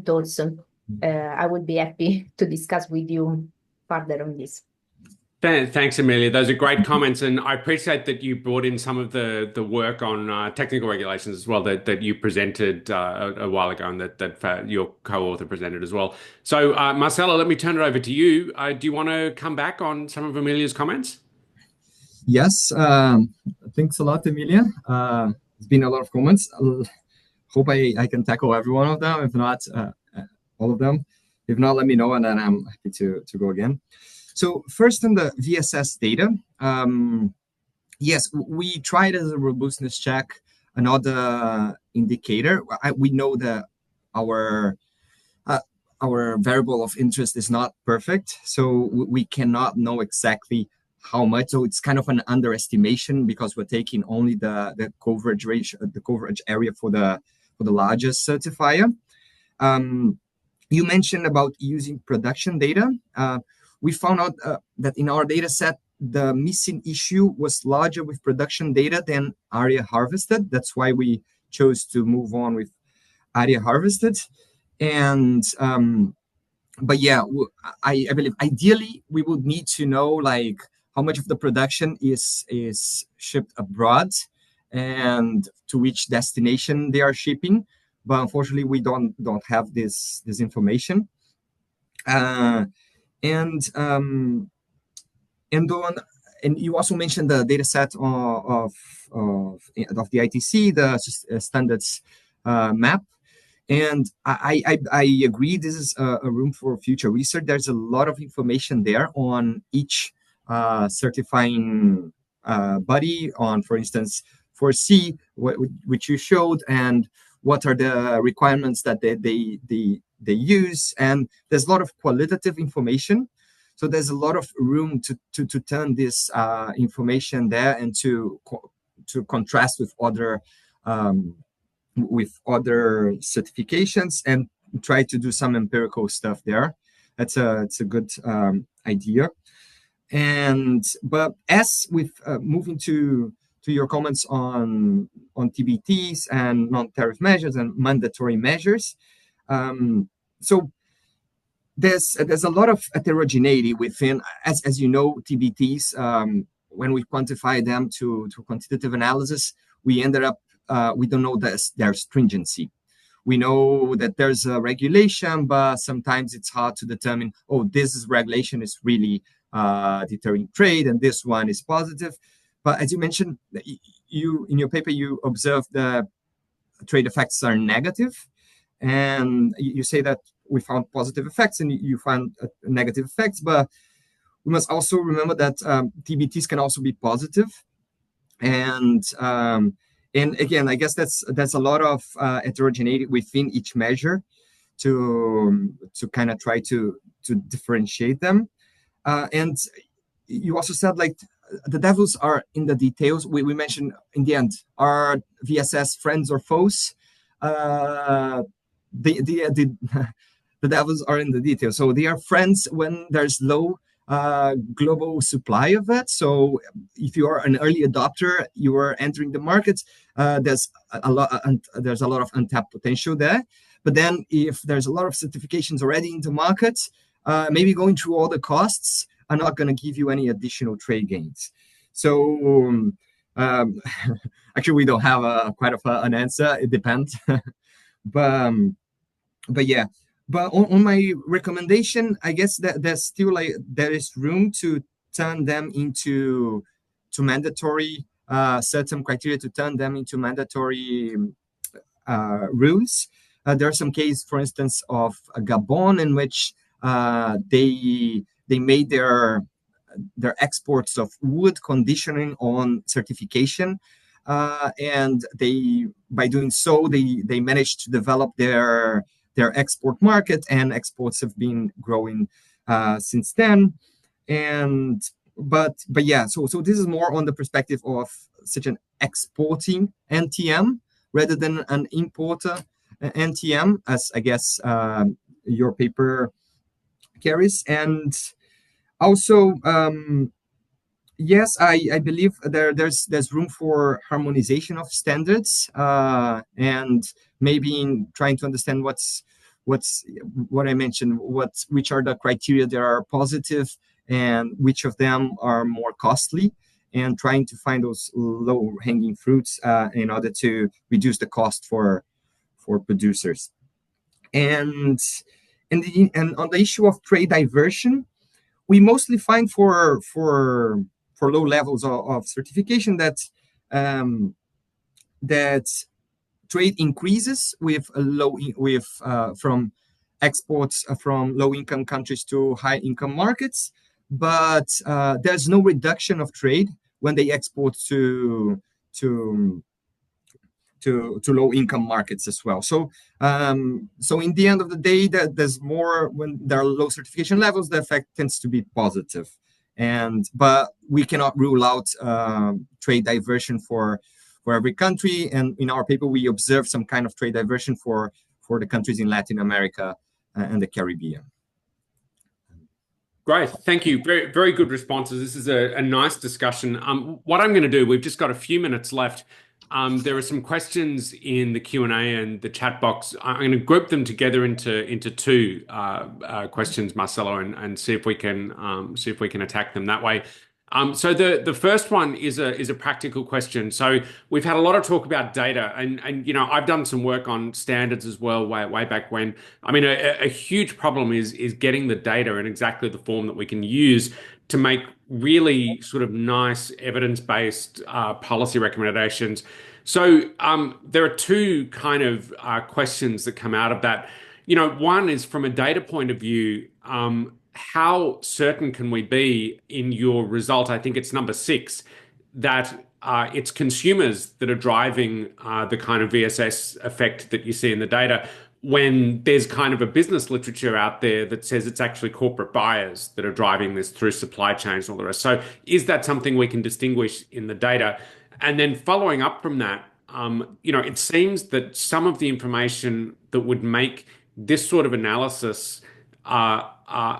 Speaker 4: thoughts. I would be happy to discuss with you further on this.
Speaker 1: Thanks, Emilia. Those are great comments, and I appreciate that you brought in some of the work on technical regulations as well that you presented a while ago, and that your co-author presented as well. So, Marcelo, let me turn it over to you. Do you want to come back on some of Emilia's comments?
Speaker 3: Yes. Thanks a lot, Emilia. It's been a lot of comments. Hope I can tackle every one of them. If not, all of them. If not, let me know, and then I'm happy to go again. So first, on the VSS data, yes, we tried as a robustness check another indicator. We know that our variable of interest is not perfect, so we cannot know exactly how much. So it's kind of an underestimation, because we're taking only the coverage ratio, the coverage area for the largest certifier. You mentioned about using production data. We found out that in our data set, the missing issue was larger with production data than area harvested. That's why we chose to move on with area harvested. And but yeah, I believe ideally we would need to know like how much of the production is shipped abroad and to which destination they are shipping. But unfortunately, we don't have this information. And you also mentioned the data set of the ITC, the standards map. And I agree, this is a room for future research. There's a lot of information there on each certifying body, on, for instance, foresee, which you showed, and what are the requirements that they use. And there's a lot of qualitative information. So there's a lot of room to turn this information there and to contrast with other certifications and try to do some empirical stuff there. It's a good idea. But as with moving to your comments on TBTs and non-tariff measures and mandatory measures, so there's a lot of heterogeneity within, as you know, TBTs. When we quantify them to quantitative analysis, we ended up we don't know their stringency. We know that there's a regulation, but sometimes it's hard to determine, oh, this regulation is really deterring trade, and this one is positive. But as you mentioned, you in your paper, you observed the trade effects are negative, and you say that we found positive effects and you found negative effects. But we must also remember that TBTs can also be positive, and again, I guess that's a lot of heterogeneity within each measure to kind of try to differentiate them. And you also said, like, the devils are in the details. We mentioned in the end, are VSS friends or foes? The devils are in the details. So they are friends when there's low global supply of it. So if you are an early adopter, you are entering the market. There's a lot of untapped potential there. But then if there's a lot of certifications already in the market, maybe going through all the costs are not going to give you any additional trade gains. So actually, we don't have quite an answer. It depends. but yeah. But on my recommendation, I guess that there is room to turn them into mandatory certain criteria to turn them into mandatory rules. There are some cases, for instance, of Gabon, in which they made their exports of wood conditioning on certification, and by doing so they managed to develop their export market, and exports have been growing since then. But yeah, so this is more on the perspective of such an exporting NTM rather than an importer NTM, as I guess your paper carries. And also, yes, I believe there's room for harmonization of standards, and maybe in trying to understand what I mentioned, which are the criteria that are positive and which of them are more costly, and trying to find those low-hanging fruits in order to reduce the cost for producers. And on the issue of trade diversion, we mostly find for low levels of certification that trade increases with from exports from low-income countries to high-income markets, but there's no reduction of trade when they export to low-income markets as well. So in the end of the day, there's more when there are low certification levels, the effect tends to be positive. But we cannot rule out trade diversion for every country. And in our paper, we observe some kind of trade diversion for the countries in Latin America and the Caribbean.
Speaker 1: Great, thank you. Very, very good responses. This is a nice discussion. What I'm going to do, we've just got a few minutes left. There are some questions in the Q&A and the chat box. I'm going to group them together into two questions, Marcelo, and see if we can attack them that way. So the first one is a practical question. So we've had a lot of talk about data, and you know, I've done some work on standards as well way back when. I mean, a huge problem is getting the data in exactly the form that we can use to make really sort of nice evidence-based policy recommendations. So there are two kind of questions that come out of that. You know, one is from a data point of view, how certain can we be in your result? I think it's number 6, that it's consumers that are driving the kind of VSS effect that you see in the data, when there's kind of a business literature out there that says it's actually corporate buyers that are driving this through supply chains and all the rest. So is that something we can distinguish in the data? And then following up from that, it seems that some of the information that would make this sort of analysis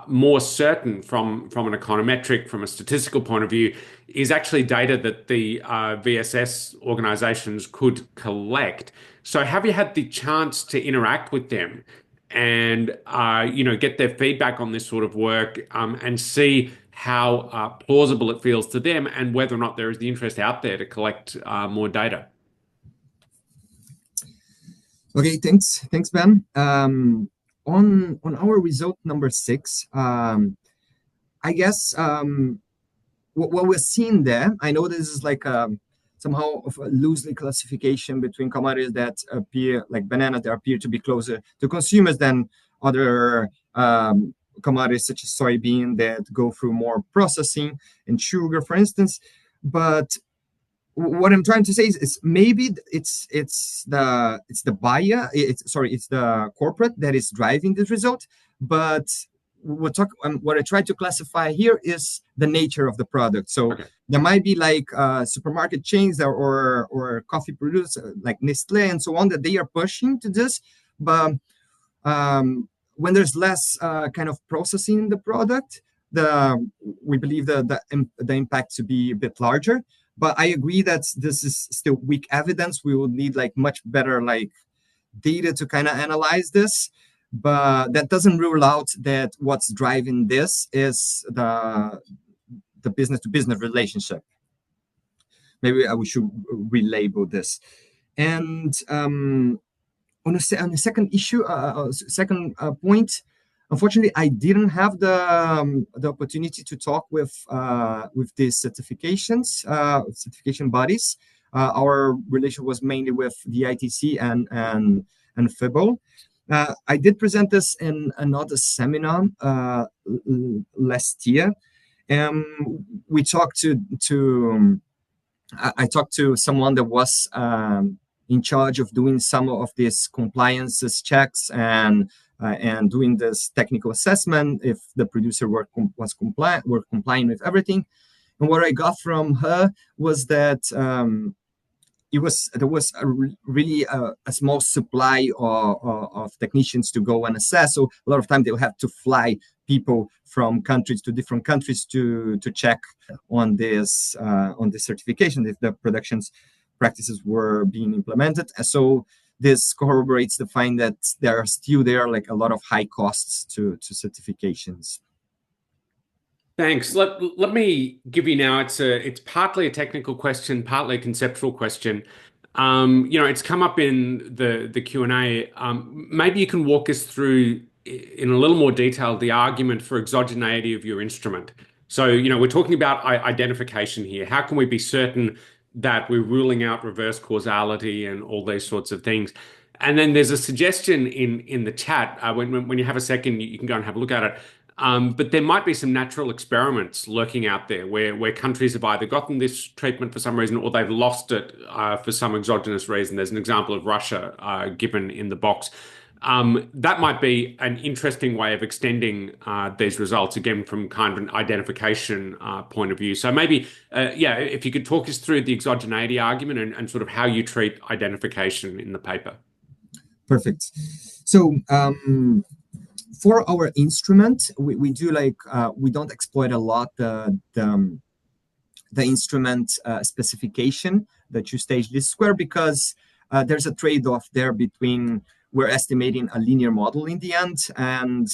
Speaker 1: more certain from an econometric, from a statistical point of view, is actually data that the VSS organizations could collect. So have you had the chance to interact with them and get their feedback on this sort of work, and see how plausible it feels to them, and whether or not there is the interest out there to collect more data?
Speaker 3: Okay, thanks, Ben. On our result number 6, I guess what we're seeing there, I know this is like somehow of a loosely classification between commodities that appear like bananas that appear to be closer to consumers than other commodities such as soybean that go through more processing, and sugar, for instance. But what I'm trying to say is maybe it's the buyer, it's the corporate that is driving this result. But what I try to classify here is the nature of the product. So
Speaker 1: Okay.
Speaker 3: there might be like supermarket chains or coffee producers like Nestle and so on, that they are pushing to this. But when there's less kind of processing in the product, we believe the impact to be a bit larger. But I agree that this is still weak evidence. We would need like much better like data to kind of analyze this. But that doesn't rule out that what's driving this is the business to business relationship. Maybe we should relabel this. And on a second issue, second point, unfortunately, I didn't have the opportunity to talk with these certification bodies. Our relation was mainly with the ITC and FIBO. I did present this in another seminar last year. We talked I talked to someone that was in charge of doing some of these compliances checks and doing this technical assessment if the producer were complying with everything. And what I got from her was that there was really a small supply of technicians to go and assess. So a lot of time they'll have to fly people from countries to different countries to check on this certification if the production's practices were being implemented. And so this corroborates the find that there are still like a lot of high costs to certifications.
Speaker 1: Thanks. Let me give you now. It's partly a technical question, partly a conceptual question. It's come up in the Q&A. Maybe you can walk us through in a little more detail the argument for exogeneity of your instrument. So, we're talking about identification here. How can we be certain that we're ruling out reverse causality and all these sorts of things? And then there's a suggestion in the chat. When you have a second, you can go and have a look at it. But there might be some natural experiments lurking out there where countries have either gotten this treatment for some reason or they've lost it for some exogenous reason. There's an example of Russia given in the box. That might be an interesting way of extending these results, again, from kind of an identification point of view. So maybe, if you could talk us through the exogeneity argument and sort of how you treat identification in the paper.
Speaker 3: Perfect. So for our instrument, we do we don't exploit a lot the instrument specification, the two-stage least square, because there's a trade-off there between we're estimating a linear model in the end, and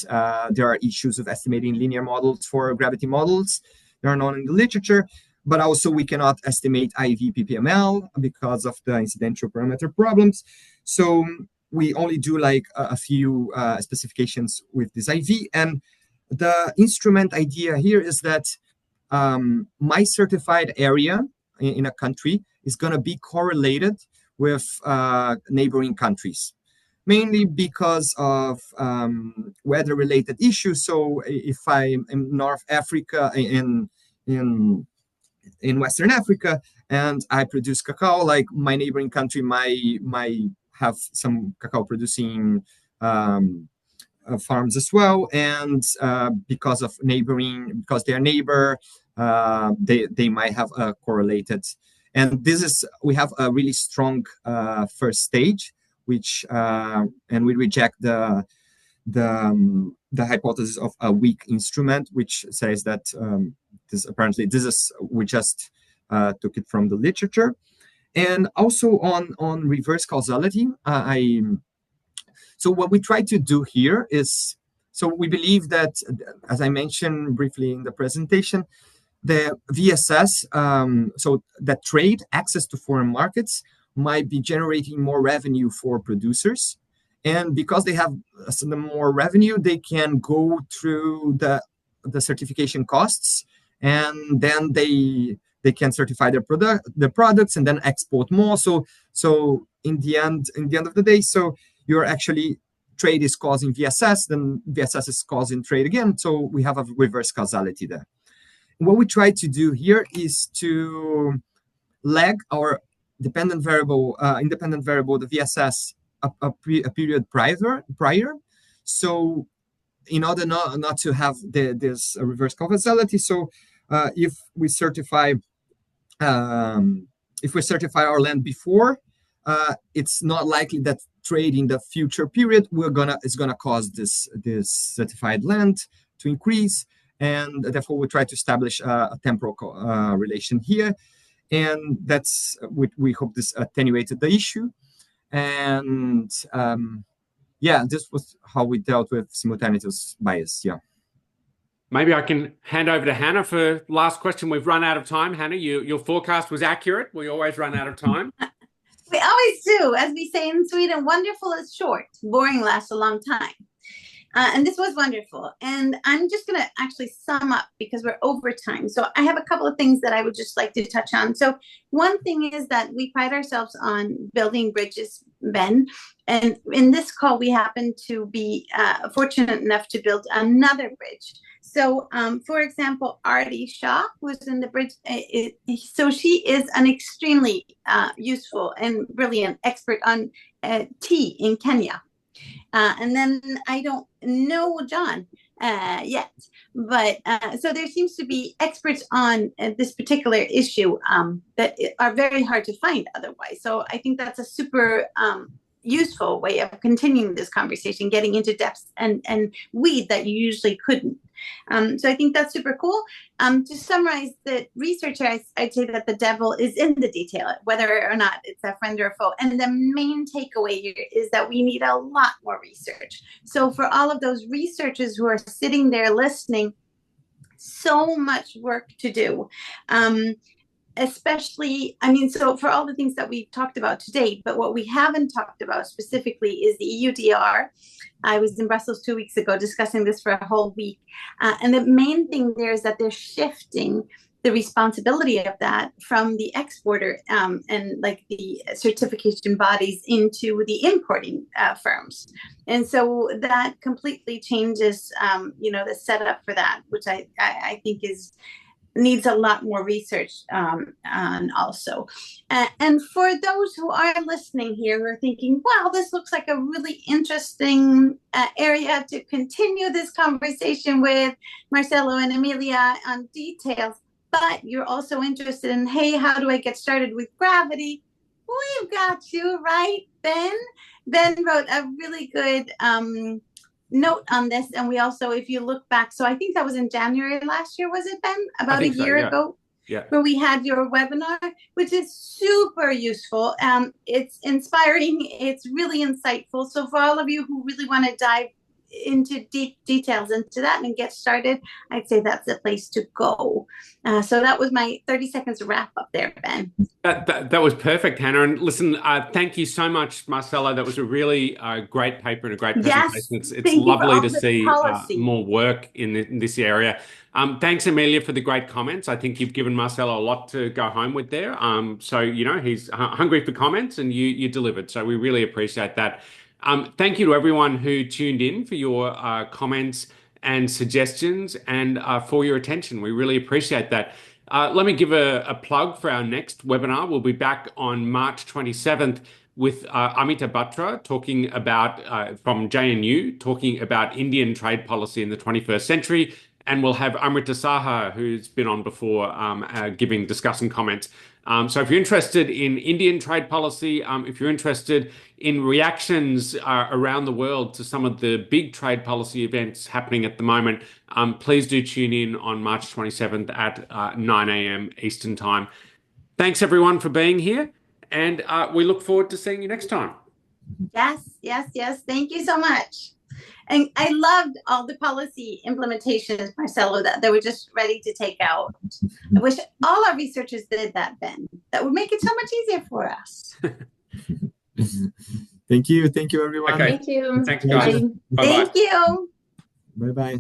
Speaker 3: there are issues of estimating linear models for gravity models. They are known in the literature, but also we cannot estimate IV PPML because of the incidental parameter problems. So we only do a few specifications with this IV. And the instrument idea here is that my certified area in a country is going to be correlated with neighboring countries, mainly because of weather-related issues. So if I'm in North Africa, in in Western Africa, and I produce cacao. Like my neighboring country might have some cacao producing farms as well, and because they're neighbor, they might have correlated. And we have a really strong first stage, which and we reject the hypothesis of a weak instrument, which says that we just took it from the literature. And also on reverse causality, so what we try to do here is, so we believe that, as I mentioned briefly in the presentation, the VSS, so that trade access to foreign markets might be generating more revenue for producers. And because they have some more revenue, they can go through the certification costs, and then they can certify their products and then export more. So in the end of the day, so you're actually, trade is causing VSS, then VSS is causing trade again. So we have a reverse causality there. What we try to do here is to lag our independent variable, the VSS, a period prior. So in order not to have this reverse causality, so if we certify our land before, it's not likely that trade in the future period is gonna cause this certified land to increase, and therefore we try to establish a temporal relation here, and we hope this attenuated the issue. And this was how we dealt with simultaneous bias. Yeah.
Speaker 1: Maybe I can hand over to Hannah for last question. We've run out of time. Hannah, your forecast was accurate. We always run out of time.
Speaker 2: We always do. As we say in Sweden, wonderful is short, boring lasts a long time. And this was wonderful. And I'm just going to actually sum up because we're over time. So I have a couple of things that I would just like to touch on. So one thing is that we pride ourselves on building bridges, Ben. And in this call, we happen to be fortunate enough to build another bridge. So, for example, Arti Shah was in the bridge. So she is an extremely useful and brilliant expert on tea in Kenya. And then I don't know John yet, but so there seems to be experts on this particular issue that are very hard to find otherwise. So I think that's a super useful way of continuing this conversation, getting into depths and weed that you usually couldn't. So I think that's super cool. To summarize the research, I'd say that the devil is in the detail, whether or not it's a friend or a foe. And the main takeaway here is that we need a lot more research. So for all of those researchers who are sitting there listening, so much work to do. Especially, so for all the things that we've talked about today, but what we haven't talked about specifically is the EUDR. I was in Brussels 2 weeks ago discussing this for a whole week. And the main thing there is that they're shifting the responsibility of that from the exporter and like the certification bodies into the importing firms. And so that completely changes, the setup for that, which I think needs a lot more research on also. And for those who are listening here who are thinking, wow, this looks like a really interesting area to continue this conversation with Marcelo and Emilia on details, but you're also interested in, hey, how do I get started with gravity? We've got you, right, Ben? Ben wrote a really good note on this, and we also, if you look back, so I think that was in January last year, was it, Ben? About a year ago, where we had your webinar, which is super useful. It's inspiring, it's really insightful. So for all of you who really want to dive into deep details into that and get started, I'd say that's the place to go. So that was my 30 seconds wrap up there, Ben.
Speaker 1: That was perfect, Hannah. And listen, thank you so much, Marcelo. That was a really great paper and a great presentation.
Speaker 2: Yes,
Speaker 1: it's lovely to see more work in this area. Thanks, Emilia, for the great comments. I think you've given Marcelo a lot to go home with there. So, he's hungry for comments, and you delivered. So we really appreciate that. Thank you to everyone who tuned in for your comments and suggestions and for your attention. We really appreciate that. Let me give a plug for our next webinar. We'll be back on March 27th with Amita Batra talking about, from JNU, talking about Indian trade policy in the 21st century. And we'll have Amrita Saha, who's been on before, giving discussing comments. So if you're interested in Indian trade policy, if you're interested in reactions around the world to some of the big trade policy events happening at the moment, please do tune in on March 27th at 9 a.m. Eastern Time. Thanks everyone for being here, and we look forward to seeing you next time.
Speaker 2: Yes, yes, yes. Thank you so much. And I loved all the policy implementations, Marcelo, that they were just ready to take out. I wish all our researchers did that, Ben. That would make it so much easier for us.
Speaker 3: Thank you. Thank you, everyone.
Speaker 1: Okay.
Speaker 4: Thank you.
Speaker 1: Thanks, guys.
Speaker 4: Bye.
Speaker 1: Bye-bye.
Speaker 2: Thank you.
Speaker 3: Bye-bye.